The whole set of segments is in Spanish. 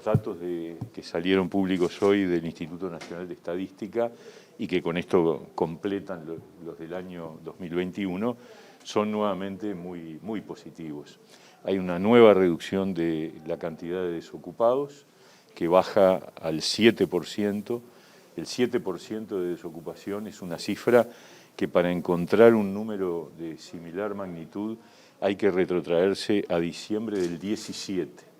los datos que salieron públicos hoy del Instituto Nacional de Estadística y que con esto completan los del año 2021 son nuevamente muy positivos. Hay una nueva reducción de la cantidad de desocupados que baja al 7%. El 7% de desocupación es una cifra que para encontrar un número de similar magnitud hay que retrotraerse a diciembre del 17.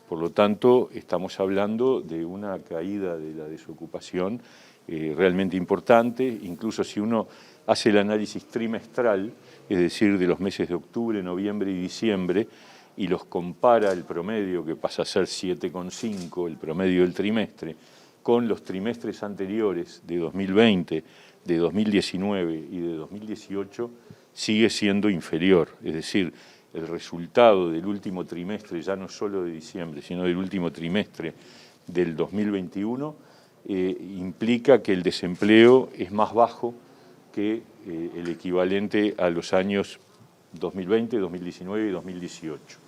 Por lo tanto, estamos hablando de una caída de la desocupación realmente importante. Incluso si uno hace el análisis trimestral, es decir, de los meses de octubre, noviembre y diciembre, y los compara el promedio, que pasa a ser 7,5, el promedio del trimestre, con los trimestres anteriores de 2020, de 2019 y de 2018, sigue siendo inferior. Es decir, el resultado del último trimestre, ya no solo de diciembre, sino del último trimestre del 2021, implica que el desempleo es más bajo que el equivalente a los años 2020, 2019 y 2018.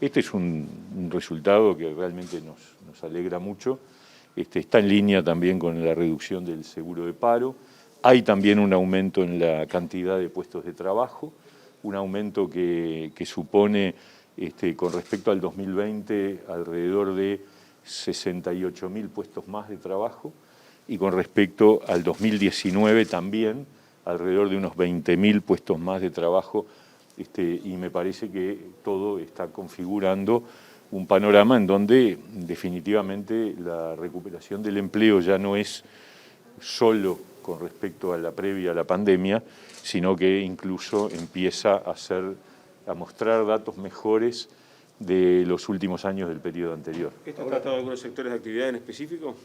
Este es un resultado que realmente nos alegra mucho. Está en línea también con la reducción del seguro de paro. Hay también un aumento en la cantidad de puestos de trabajo, un aumento que supone, con respecto al 2020, alrededor de 68.000 puestos más de trabajo, y con respecto al 2019 también, alrededor de unos 20.000 puestos más de trabajo, y me parece que todo está configurando un panorama en donde definitivamente la recuperación del empleo ya no es solo con respecto a la previa a la pandemia, sino que incluso empieza a mostrar datos mejores de los últimos años del periodo anterior. ¿Esto ha tratado algunos sectores de actividad en específico?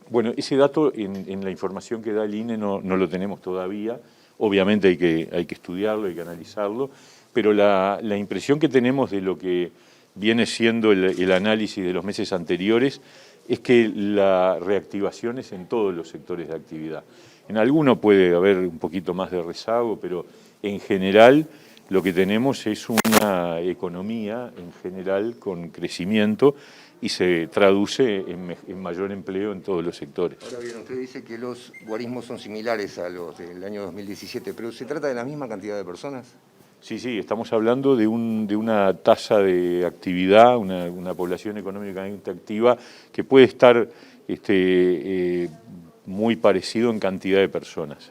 Bueno, ese dato en la información que da el INE no lo tenemos todavía. Obviamente hay que estudiarlo, hay que analizarlo, pero la impresión que tenemos de lo que viene siendo el análisis de los meses anteriores es que la reactivación es en todos los sectores de actividad. En alguno puede haber un poquito más de rezago, pero en general lo que tenemos es una economía en general con crecimiento y se traduce en mayor empleo en todos los sectores. Ahora bien, usted dice que los guarismos son similares a los del año 2017, pero ¿se trata de la misma cantidad de personas? Sí, estamos hablando de una tasa de actividad, una población económicamente activa que puede estar muy parecido en cantidad de personas.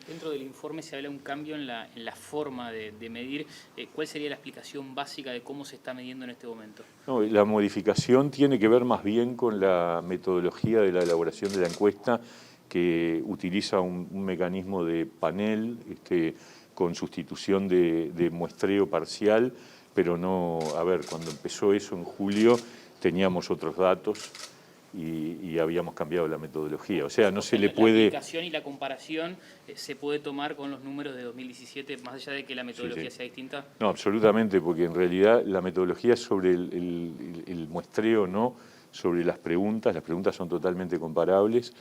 Dentro del informe se habla de un cambio en la forma de medir. ¿Cuál sería la explicación básica de cómo se está midiendo en este momento? No, la modificación tiene que ver más bien con la metodología de la elaboración de la encuesta, que utiliza un mecanismo de panel, con sustitución de muestreo parcial, pero no, cuando empezó eso en julio teníamos otros datos y habíamos cambiado la metodología. O sea, no se le puede... La aplicación y la comparación se puede tomar con los números de 2017, más allá de que la metodología sea distinta. No, absolutamente, porque en realidad la metodología es sobre el muestreo, no sobre las preguntas son totalmente comparables.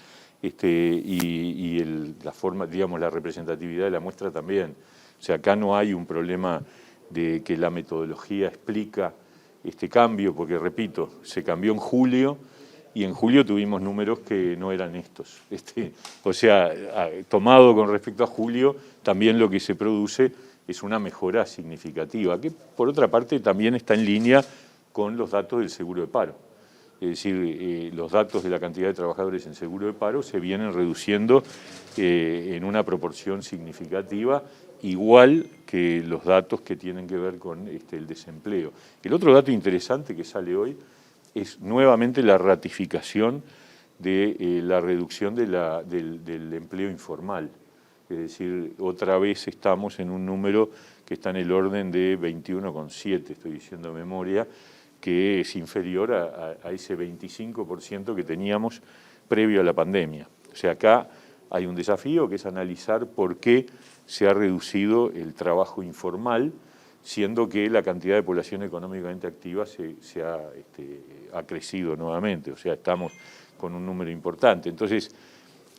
La forma, digamos, la representatividad de la muestra también. O sea, acá no hay un problema de que la metodología explica este cambio, porque repito, se cambió en julio y en julio tuvimos números que no eran estos. O sea, tomado con respecto a julio, también lo que se produce es una mejora significativa, que por otra parte también está en línea con los datos del seguro de paro. Es decir, los datos de la cantidad de trabajadores en seguro de paro se vienen reduciendo en una proporción significativa, igual que los datos que tienen que ver con el desempleo. El otro dato interesante que sale hoy es nuevamente la ratificación de la reducción del empleo informal. Es decir, otra vez estamos en un número que está en el orden de 21,7, estoy diciendo de memoria, que es inferior a ese 25% que teníamos previo a la pandemia. O sea, acá hay un desafío que es analizar por qué se ha reducido el trabajo informal, siendo que la cantidad de población económicamente activa ha crecido nuevamente. O sea, estamos con un número importante. Entonces,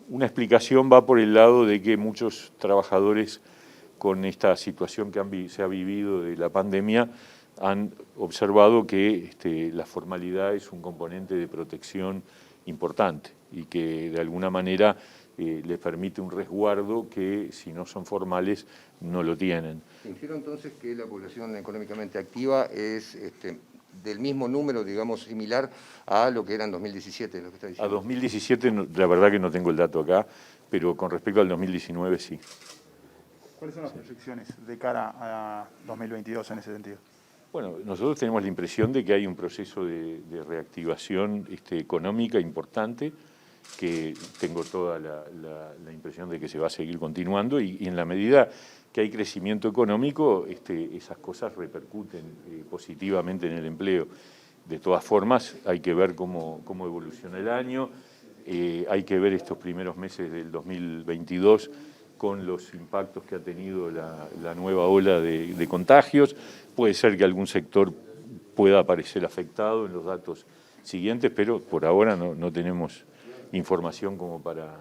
una explicación va por el lado de que muchos trabajadores con esta situación que se ha vivido de la pandemia han observado que la formalidad es un componente de protección importante y que de alguna manera les permite un resguardo que si no son formales no lo tienen. Infiero entonces que la población económicamente activa es del mismo número, digamos, similar a lo que era en 2017, lo que está diciendo. A 2017 la verdad que no tengo el dato acá, pero con respecto al 2019 sí. ¿Cuáles son las proyecciones de cara a 2022 en ese sentido? Bueno, nosotros tenemos la impresión de que hay un proceso de reactivación económica importante, que tengo toda la impresión de que se va a seguir continuando y en la medida que hay crecimiento económico, esas cosas repercuten positivamente en el empleo. De todas formas, hay que ver cómo evoluciona el año, hay que ver estos primeros meses del 2022 con los impactos que ha tenido la nueva ola de contagios. Puede ser que algún sector pueda aparecer afectado en los datos siguientes, pero por ahora no tenemos información como para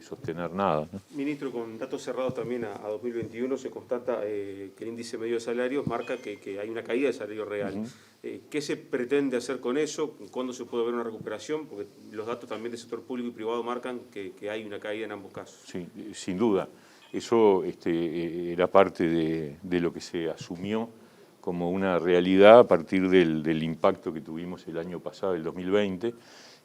sostener nada, ¿no? Ministro, con datos cerrados también a 2021 se constata que el índice medio de salarios marca que hay una caída de salario real. ¿Qué se pretende hacer con eso? ¿Cuándo se puede ver una recuperación? Porque los datos también del sector público y privado marcan que hay una caída en ambos casos. Sí, sin duda. Eso era parte de lo que se asumió como una realidad a partir del impacto que tuvimos el año pasado, el 2020,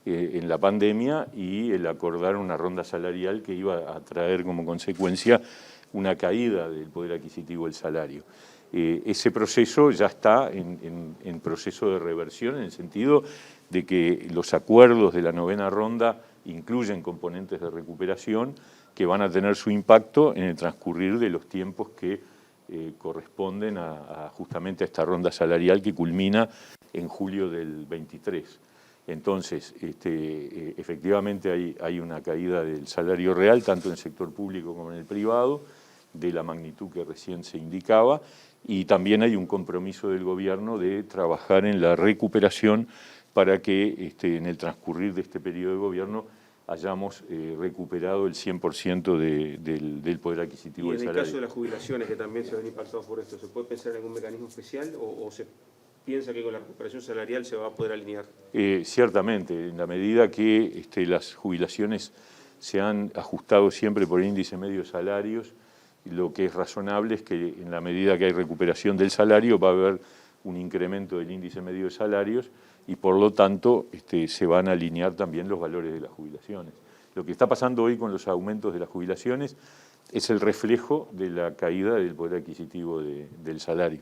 en la pandemia y el acordar una ronda salarial que iba a traer como consecuencia una caída del poder adquisitivo del salario. Ese proceso ya está en proceso de reversión en el sentido de que los acuerdos de la novena ronda incluyen componentes de recuperación que van a tener su impacto en el transcurrir de los tiempos que corresponden justamente a esta ronda salarial que culmina en julio del 23. Entonces, efectivamente hay una caída del salario real, tanto en el sector público como en el privado, de la magnitud que recién se indicaba, y también hay un compromiso del gobierno de trabajar en la recuperación para que en el transcurrir de este periodo de gobierno hayamos recuperado el 100% del poder adquisitivo del salario. Y en el caso de las jubilaciones, que también se ven impactados por esto, ¿se puede pensar en algún mecanismo especial o se piensa que con la recuperación salarial se va a poder alinear? Ciertamente, en la medida que las jubilaciones se han ajustado siempre por el índice medio de salarios, lo que es razonable es que en la medida que hay recuperación del salario va a haber un incremento del índice medio de salarios y por lo tanto se van a alinear también los valores de las jubilaciones. Lo que está pasando hoy con los aumentos de las jubilaciones es el reflejo de la caída del poder adquisitivo del salario.